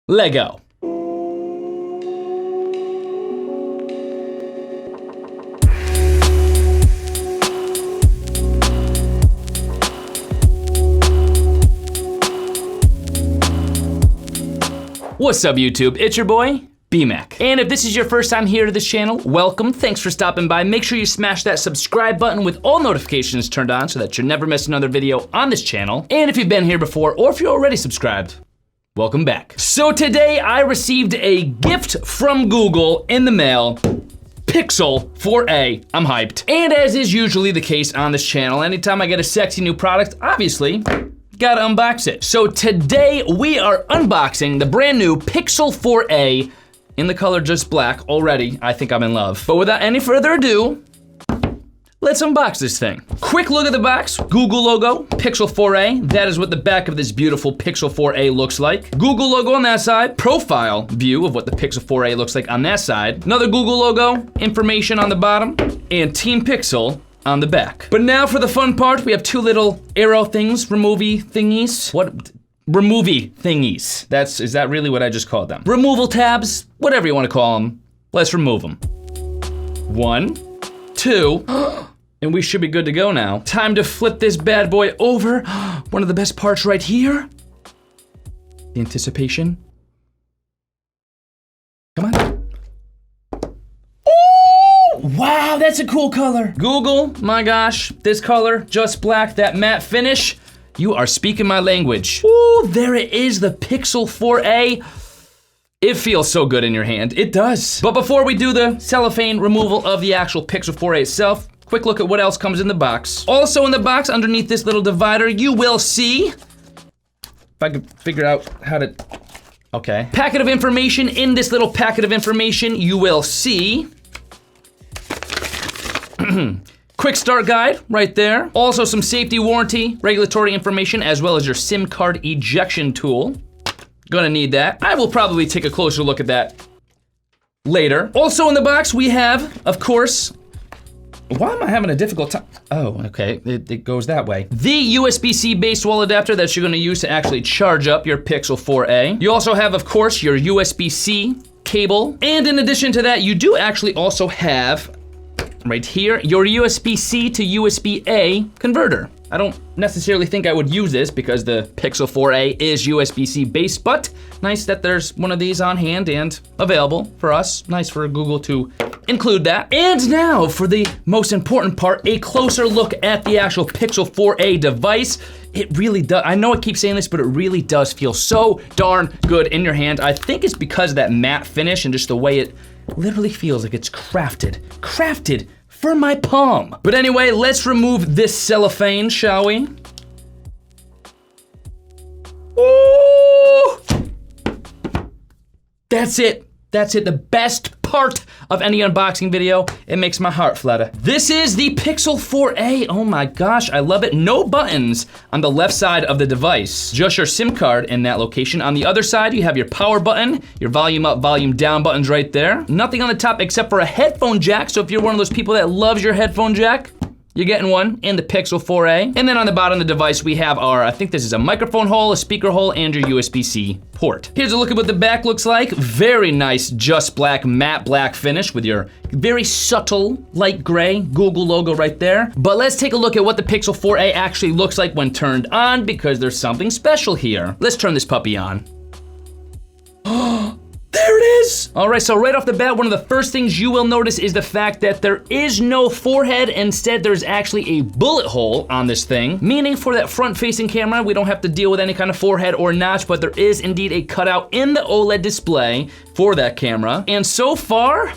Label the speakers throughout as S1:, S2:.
S1: Lego. What's up, YouTube? It's your boy, BMAC. And if this is your first time here to this channel, welcome, thanks for stopping by. Make sure you smash that subscribe button with all notifications turned on so that you never miss another video on this channel. And if you've been here before, or if you're already subscribed, welcome back. So today I received a gift from Google in the mail, Pixel 4a. I'm hyped. And as is usually the case on this channel, anytime I get a sexy new product, obviously, gotta unbox it. So today we are unboxing the brand new Pixel 4a in the color just black. Already, I think I'm in love. But without any further ado, let's unbox this thing. Quick look at the box, Google logo, Pixel 4a. That is what the back of this beautiful Pixel 4a looks like. Google logo on that side, profile view of what the Pixel 4a looks like on that side. Another Google logo, information on the bottom, and Team Pixel on the back. But now for the fun part, we have two little arrow things, removey thingies. What? Removey thingies. Is that really what I just called them? Removal tabs, whatever you want to call them. Let's remove them. 1, 2, and we should be good to go now. Time to flip this bad boy over. One of the best parts right here. The anticipation. Come on. Wow, that's a cool color. Google, my gosh, this color, just black, that matte finish. You are speaking my language. Ooh, there it is, the Pixel 4a. It feels so good in your hand, it does. But before we do the cellophane removal of the actual Pixel 4a itself, quick look at what else comes in the box. Also in the box, underneath this little divider, you will see, if I could figure out how to, okay. Packet of information. In this little packet of information, you will see quick start guide right there. Also some safety warranty, regulatory information, as well as your SIM card ejection tool. Gonna need that. I will probably take a closer look at that later. Also in the box we have, of course, why am I having a difficult time? Oh, okay, it goes that way. The USB-C based wall adapter that you're gonna use to actually charge up your Pixel 4a. You also have, of course, your USB-C cable. And in addition to that, you do actually also have right here, your USB-C to USB-A converter. I don't necessarily think I would use this because the Pixel 4a is USB-C based, but nice that there's one of these on hand and available for us. Nice for Google to include that. And now for the most important part, a closer look at the actual Pixel 4a device. It really does, I know I keep saying this, but it really does feel so darn good in your hand. I think it's because of that matte finish and just the way it literally feels like it's crafted for my palm. But anyway, let's remove this cellophane, shall we? Ooh! That's it, the best part of any unboxing video. It makes my heart flutter. This is the Pixel 4a. Oh my gosh, I love it. No buttons on the left side of the device. Just your SIM card in that location. On the other side, you have your power button, your volume up, volume down buttons right there. Nothing on the top except for a headphone jack. So if you're one of those people that loves your headphone jack, you're getting one in the Pixel 4a. And then on the bottom of the device, we have our, I think this is a microphone hole, a speaker hole, and your USB-C port. Here's a look at what the back looks like. Very nice, just black, matte black finish with your very subtle light gray Google logo right there. But let's take a look at what the Pixel 4a actually looks like when turned on, because there's something special here. Let's turn this puppy on. There it is! All right, so right off the bat, one of the first things you will notice is the fact that there is no forehead. Instead, there's actually a bullet hole on this thing, meaning for that front-facing camera, we don't have to deal with any kind of forehead or notch, but there is indeed a cutout in the OLED display for that camera. And so far,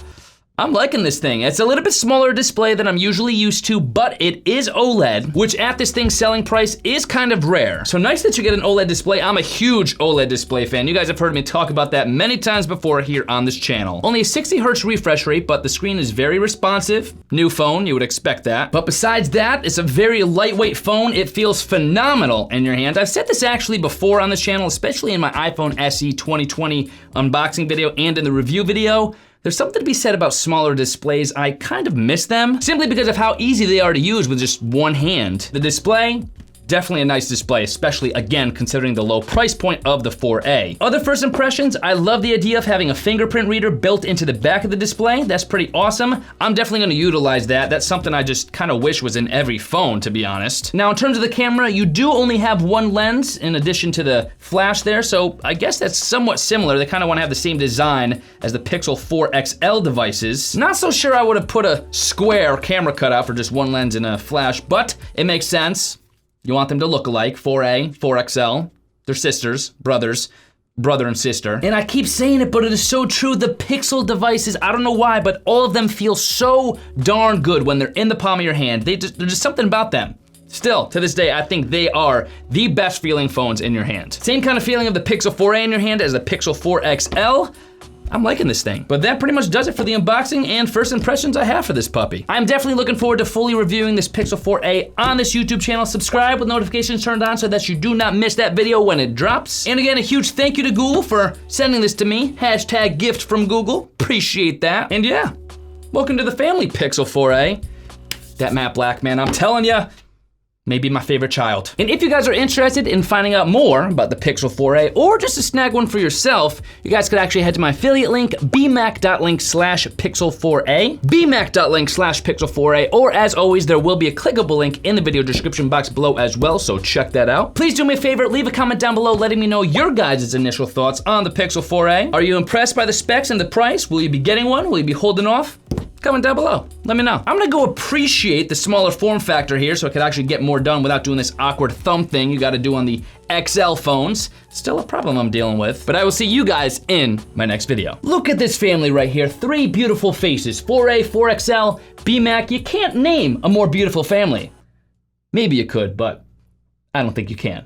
S1: I'm liking this thing. It's a little bit smaller display than I'm usually used to, but it is OLED, which at this thing's selling price is kind of rare. So nice that you get an OLED display. I'm a huge OLED display fan. You guys have heard me talk about that many times before here on this channel. Only a 60 hertz refresh rate, but the screen is very responsive. New phone, you would expect that. But besides that, it's a very lightweight phone. It feels phenomenal in your hand. I've said this actually before on this channel, especially in my iPhone SE 2020 unboxing video and in the review video. There's something to be said about smaller displays. I kind of miss them simply because of how easy they are to use with just one hand. The display, Definitely a nice display, especially again, considering the low price point of the 4A. Other first impressions, I love the idea of having a fingerprint reader built into the back of the display. That's pretty awesome. I'm definitely gonna utilize that. That's something I just kind of wish was in every phone, to be honest. Now, in terms of the camera, you do only have one lens in addition to the flash there, so I guess that's somewhat similar. They kind of want to have the same design as the Pixel 4 XL devices. Not so sure I would have put a square camera cutout for just one lens and a flash, but it makes sense. You want them to look alike, 4A, 4XL. They're sisters, brothers, brother and sister. And I keep saying it, but it is so true. The Pixel devices, I don't know why, but all of them feel so darn good when they're in the palm of your hand. There's just something about them. Still, to this day, I think they are the best feeling phones in your hand. Same kind of feeling of the Pixel 4a in your hand as the Pixel 4 XL. I'm liking this thing. But that pretty much does it for the unboxing and first impressions I have for this puppy. I'm definitely looking forward to fully reviewing this Pixel 4a on this YouTube channel. Subscribe with notifications turned on so that you do not miss that video when it drops. And again, a huge thank you to Google for sending this to me. Hashtag gift from Google, appreciate that. And yeah, welcome to the family, Pixel 4a. That matte black, man, I'm telling ya, maybe my favorite child. And if you guys are interested in finding out more about the Pixel 4a or just to snag one for yourself, you guys could actually head to my affiliate link, bmac.link/pixel4a, bmac.link/pixel4a, or as always, there will be a clickable link in the video description box below as well, so check that out. Please do me a favor, leave a comment down below letting me know your guys' initial thoughts on the Pixel 4a. Are you impressed by the specs and the price? Will you be getting one? Will you be holding off? Comment down below, let me know. I'm gonna go appreciate the smaller form factor here so I could actually get more done without doing this awkward thumb thing you gotta do on the XL phones. Still a problem I'm dealing with, but I will see you guys in my next video. Look at this family right here, 3 beautiful faces, 4A, 4XL, BMAC. You can't name a more beautiful family. Maybe you could, but I don't think you can.